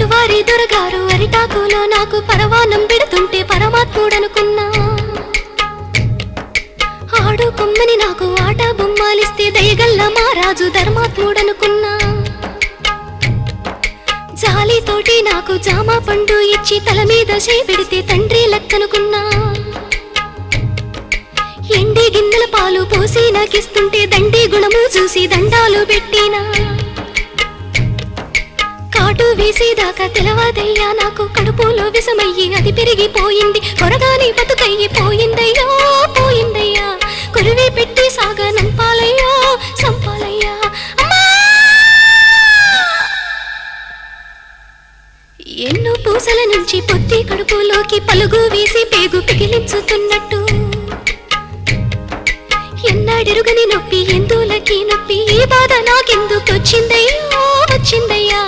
పట్టువారి దొరగారు అరిటాకులో నాకు పరవానం పెడుతుంటే పరమాత్ముడనుకున్నా. ఆడు కొమ్మని నాకు ఆట బొమ్మాలిస్తే దయగల్ల మా రాజు ధర్మాత్ముడనుకున్నా. జాలితోటి నాకు జామ పండు ఇచ్చి తల మీద చేపెడితే తండ్రి లెక్కనుకున్నా. ఎండి గిన్నెల పాలు పోసి నాకిస్తుంటే దండి గుణము చూసి దండాలు పెట్టినా. కాటు వేసేదాకా తెలవాదయ్యా నాకు కడుపులో విషమయ్యి అది పెరిగిపోయింది. కొరగాని బతుకయ్యి పోయిందయ్యో పోయిందయ్యా. కొరివి పెట్టి సాగా నంపాలయ్యో సంపాలయ్యా. ఎన్నో పూసల నుంచి పొత్తి కడుపులోకి పలుగు వేసి పేగు పిగిలించుతున్నట్టు. ఎన్నాడెరుగని నొప్పి ఎందులకి నొప్పి ఈ బాధ నాకెందుకొచ్చిందయ్యో వచ్చిందయ్యా.